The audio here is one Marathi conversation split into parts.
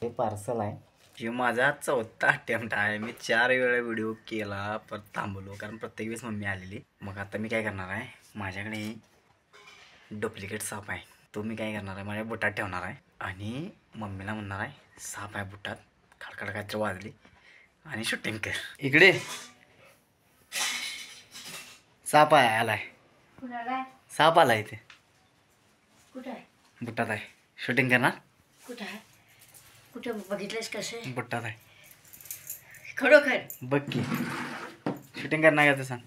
हे पार्सल आहे. हे माझा 4था अटेम्प्ट आहे. मी 4 वेळा व्हिडिओ केला पण थांबलो कारण प्रत्येक वेळेस मम्मी आलेली. मग आता मी काय करणार आहे, माझ्याकडे डुप्लिकेट साप आहे. तो मी काय करणार आहे, माझ्या बुटात ठेवणार आहे आणि मम्मीला म्हणणार आहे साप आहे बुटात, खडखड काहीतरी वाजली आणि शूटिंग कर. इकडे साप आहे, आलाय. साप आला इथे. कुठं आहे? बुटात आहे. शूटिंग करणार. कुठं आहे? कुठं बघितलंस कसं? बुटात आहे. खरोखर बघ की शूटिंग करणार का? सांग.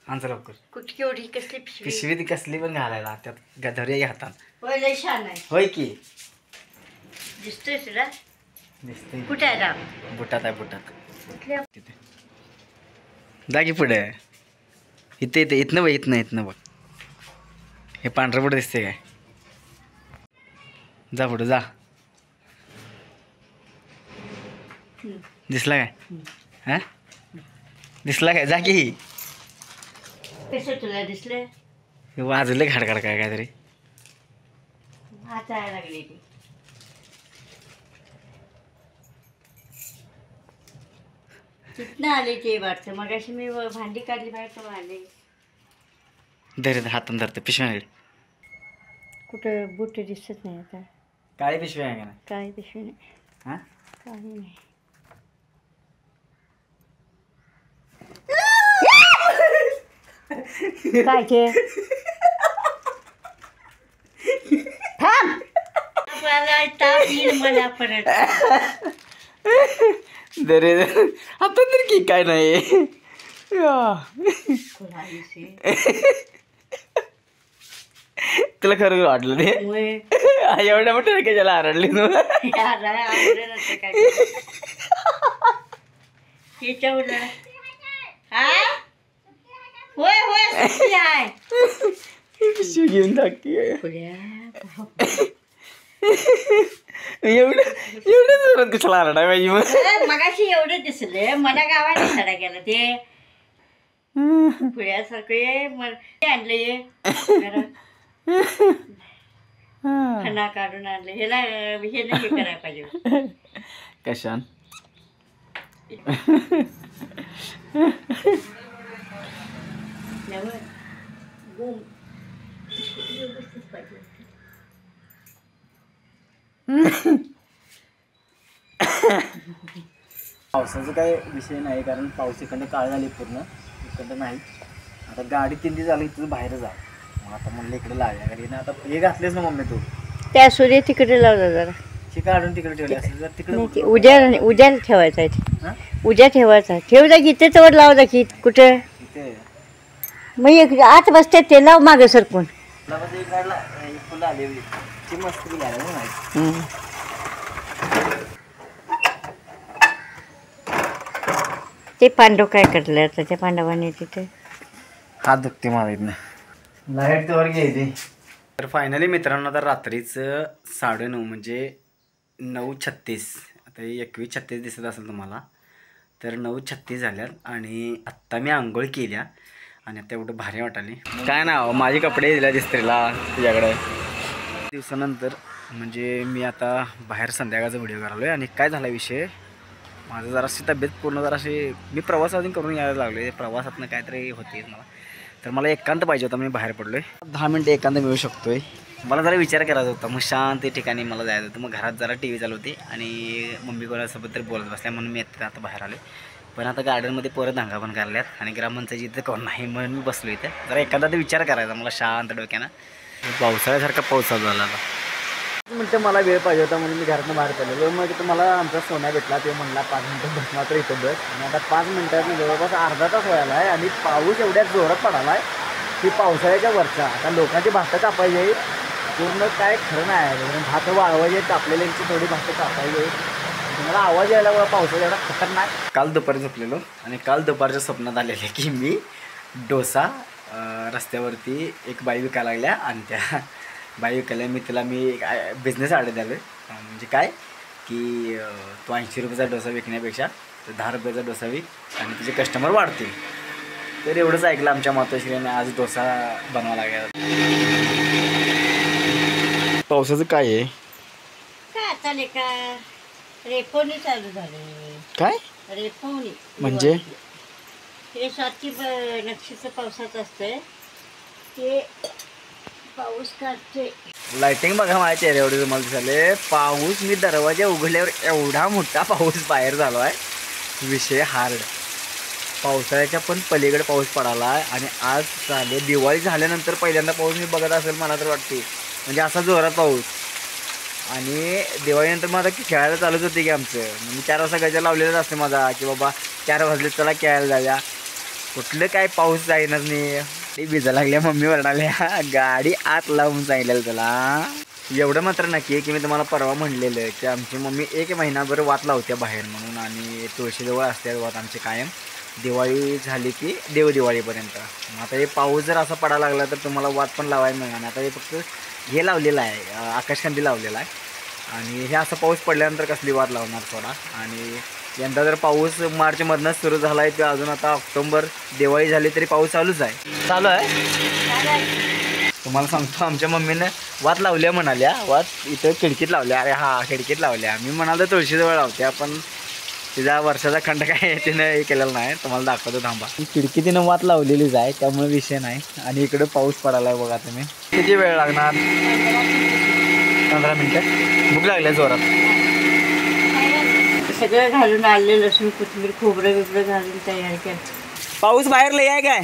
आमचं लवकर. कुठे केवढी कसली पिशवी ती कसली पण घालायला त्यात गधर्या हातात. होय लय छान आहे. होय की दिसतोय तुला? दिसते. कुठे आहे राम? बुटात आहे. बुटात कुठल्या? तिथे जागी पुढे इथे इथे इथनं बघ. इथनं बघ. हे पांढरं पुढे दिसते काय? जा पुढे जा. दिसला काय? हा दिसला काय? जा की. कसं तुला दिसलं? वाजले खडखड काय काहीतरी. वाचायला लागली ती. कुठनं आले ते वाटतं? मग अशी मी भांडी काढली बाहेर तर आले. धर हातान धरते पिशव्या. कुठं बुट दिसत नाही आता. काय पिशवी आहे का? काय पिशवी नाही. हा काही नाही. काय ते? थांब. मला ताप येईल मला परत. दरे आता तर की काय नाही. तुला खरं वाटलं ते? एवढ्या मोठ्या कशाला आरडली तू? होय होय आहे. पिशवी घेऊन टाकते. एवढं जोरात कशाला आरडा पाहिजे मग? मगाशी एवढं दिसलं मला गावात दिसायला गेलं ते पुण्यासारखं आणले खना काढून आणले. ह्याला हे नाही करायला पाहिजे. कशान पावसाचा काही विषय नाही कारण पाऊस इकडं काळ झाली पूर्ण. इकडं नाही. आता गाडी 3 दिवस झाली तुझं बाहेर जा. मग आता म्हणलं इकडे लावल्या गाडी ना. आता हे घातलेस ना मम्मी तू? त्या सूर्य तिकडे लावला जरा. ती काढून तिकडे ठेवली असेल तर तिकडे उद्या ठेवायचा आहे. उद्या ठेवायचा. ठेव जा की इथे तर लाव जा की. कुठे मग एक आत बसते ते लाव मागे सरकून. फुलं आली ती मस्त ते पांडव काय करलं आता त्या पांडवाने तिथे? हात दुखते मला इथनं. लाईट तर घ्यायची. तर फायनली मित्रांनो आता रात्रीचं 9:30 म्हणजे 9:36. आता 21:36 दिसत असेल तुम्हाला. तर 9:36 झाल्यात आणि आत्ता मी आंघोळ केल्या आणि आता एवढं भारी वाटाले. काय ना माझे कपडे दिल्या इस्त्रीला तुझ्याकडे. दिवसानंतर म्हणजे मी आता बाहेर संध्याकाळचा व्हिडिओ करालोय. आणि काय झाला विषय, माझं जराशी तब्येत पूर्ण जराशी मी प्रवास अजून करून यायला लागलो. प्रवासातनं काहीतरी होते मला. तर मला एकांत पाहिजे होता. मी बाहेर पडलोय. 10 मिनटं एकांत मिळू शकतोय. मला जरा विचार करायचा होता. मग शांत ठिकाणी मला जायचं होतं. मग घरात जरा TV चालू होती आणि मम्मी कोणासोबत तरी बोलत बसल्या म्हणून मी आता बाहेर आलो. पण आता गार्डनमध्ये परत दंगा पण करल्यात आणि ग्रामपंचायत इथं कोण नाही म्हणून मी बसलो इथं. जरा एखादा विचार करायचा मला शांत डोक्यानं. पावसाळ्यासारखा पाऊस चालू झाला. 5 मिनटं मला वेळ पाहिजे होता म्हणून मी घरातून बाहेर पडलेलो. मग तिथं मला आमचा सोन्या भेटला. ते म्हणला 5 मिनटं बसणार तर इथं बस. आणि आता 5 मिनटात जवळपास अर्धा तास व्हायला आहे आणि पाऊस एवढ्या जोरात पडाला आहे की पावसाळ्याच्या वरचा. आता लोकांची भातं कापायची पूर्ण काय खरं नाही. भातं वाळवायचे कापलेल्यांची थोडी भातं कापायची. मला आवाज यायला बघा पावसाचा एवढा खतरनाक. काल दुपारी झोपलेलो आणि काल दुपारच्या स्वप्नात आलेले की मी डोसा रस्त्यावरती एक बाई विकायला लागल्या आणि त्या बाई विकायला मी बिझनेस आयडिया द्यालो. म्हणजे काय की तो 80 रुपयाचा डोसा विकण्यापेक्षा 10 रुपयाचा डोसा विक आणि तुझे कस्टमर वाढतील. तर एवढंच ऐकलं आमच्या मातोश्रीने आज डोसा बनवा लागला. पावसाचं काय आहे? आजकाल एका रेफोनी चालू झाले. काय रेफोनी म्हणजे? हे सातची नक्षीचं पावसाचं असतंय ते पाऊस काढते. लाइटिंग बघा माझ्या चेहऱ्यावर तुम्हाला दिसले. पाऊस मी दरवाजे उघडल्यावर एवढा मोठा पाऊस बाहेर झालो आहे, विषय हार्ड. पावसाळ्याच्या पण पलीकडे पाऊस पडाला आहे आणि आज झाले दिवाळी झाल्यानंतर पहिल्यांदा पाऊस मी बघत असेल मला तर वाटते. म्हणजे असा जोरात पाऊस. आणि दिवाळीनंतर माझा खेळायला चालूच होते की आमचं. मी 4 वाजता गजर लावलेलाच असते माझा की बाबा 4 वाजले चला खेळायला जाऊया. कुठलं काय पाऊस जाईनच नाही. ती भिजा लागल्या मम्मी वरडाल्या गाडी आत लावून सांगितलेलं त्याला. एवढं मात्र नक्की आहे की मी तुम्हाला परवा म्हणलेलं की आमची मम्मी 1 महिनाभर वात लावत्या बाहेर म्हणून. आणि तुळशीजवळ असते वात आमचे कायम दिवाळी झाली की दिवाळीपर्यंत. आता हे पाऊस जर असा पडायला लागला तर तुम्हाला वात पण लावायला मिळणार. आता हे फक्त हे लावलेलं आहे, आकाशकंदी लावलेला आहे. आणि हे असं पाऊस पडल्यानंतर कसली वात लावणार थोडा. आणि यंदा जर पाऊस मार्चमधनंच सुरू झाला आहे तर अजून आता ऑक्टोबर दिवाळी झाली तरी पाऊस चालूच आहे. चालू आहे. तुम्हाला सांगतो आमच्या मम्मीनं वात लावल्या म्हणाल्या. वात इथं खिडकीत लावल्या. अरे हा खिडकीत लावल्या. मी म्हणालो तुळशीजवळ लावत्या पण तिचा वर्षाचा खंड काय तिनं हे केलेलं नाही. तुम्हाला दाखवतो थांबा. खिडकी तिनं वात लावलेलीच आहे त्यामुळे विषय नाही. आणि इकडे पाऊस पडायला आहे बघा तुम्ही. किती वेळ लागणार? 15 मिनिटं. भूक लागल्या जोरात. सगळं घालून आले लसूण कोथिंबीर खोबरं बिबरं घालून तयार केलं. पाऊस बाहेर लय आहे काय?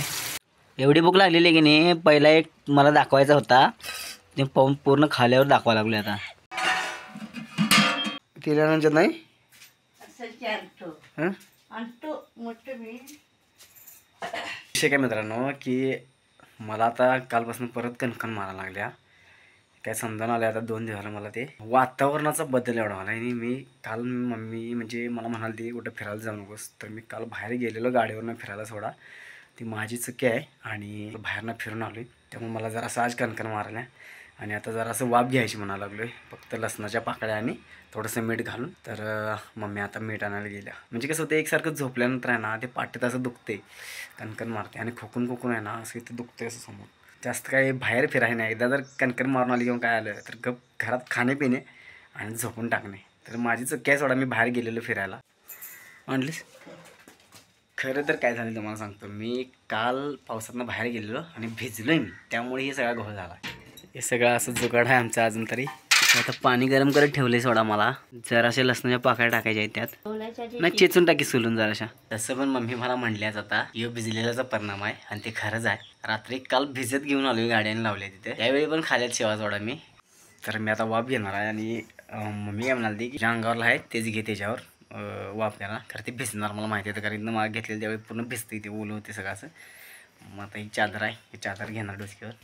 एवढी भूक लागलेली आहे की नाही. पहिला एक मला दाखवायचा होता ते पाहून पूर्ण खाल्यावर दाखवा लागले. आता केल्यानंतर नाही आणतो मोठं मी. विषय काय मित्रांनो की मला आता कालपासून परत कणकण मारायला लागल्या. काय समजून आलं आता 2 दिवसाला मला ते वातावरणाचा बदल एवढा मला. आणि मी काल मम्मी म्हणजे मला म्हणाली कुठं फिरायला जाऊ नकोस. तर मी काल बाहेर गेलेलो गाडीवरनं फिरायला. सोडा ती माझी चुकी आहे आणि बाहेरनं फिरून आलो आहे. त्यामुळे मला जरा असं आज कणकण मारल्या. आणि आता जरा असं वाफ घ्यायची म्हणायला लागलो आहे. फक्त लसणाच्या पाकळ्या आणि थोडंसं मीठ घालून. तर मम्मी आता मीठ आणायला गेल्या. म्हणजे कसं होतं एकसारखं झोपल्यानंतर आहे ना ते पाठीत असं दुखते, कणकण मारते. आणि खोकून आहे ना असं इथं दुखते असं समोर. जास्त काही बाहेर फिरायला नाही. एकदा जर कणकण मारून आली किंवा काय आलं तर घरात खाणे पिणे आणि झोपून टाकणे. तर माझी चुकी आहे सोडा. मी बाहेर गेलेलो फिरायला. म्हणलीस खरं तर काय झालं तुम्हाला सांगतो. मी काल पावसातनं बाहेर गेलेलो आणि भिजलो मी. त्यामुळे हे सगळा घोळ झाला. हे सगळं असं जुगाड आहे आमचं अजून तरी. आता पाणी गरम करत ठेवले सोडा. मला जराशा लसणाच्या पाकळ्या टाकायच्या आहेत त्यात. नाही चेचून टाकी सोलून जराशा. तसं पण मम्मी मला म्हणल्याच आता यो भिजलेल्याचा परिणाम आहे. आणि ते खरंच आहे. रात्री काल भिजत घेऊन आलो गाड्याने लावले तिथे. त्यावेळी पण खाल्यात शेवा सोडा मी. तर मी आता वाफ घेणार आहे. आणि मम्मी काय म्हणाली की ज्या अंगावरला आहे तेच घे त्याच्यावर वाफ घ्यायला. खरं ते भिजणार मला माहिती होतं. कारण मला घेतलेलं त्यावेळी पूर्ण भिजते ते ओलं होते सगळं असं. मग आता ही चादर आहे. ही चादर घेणार डोसक्यावर.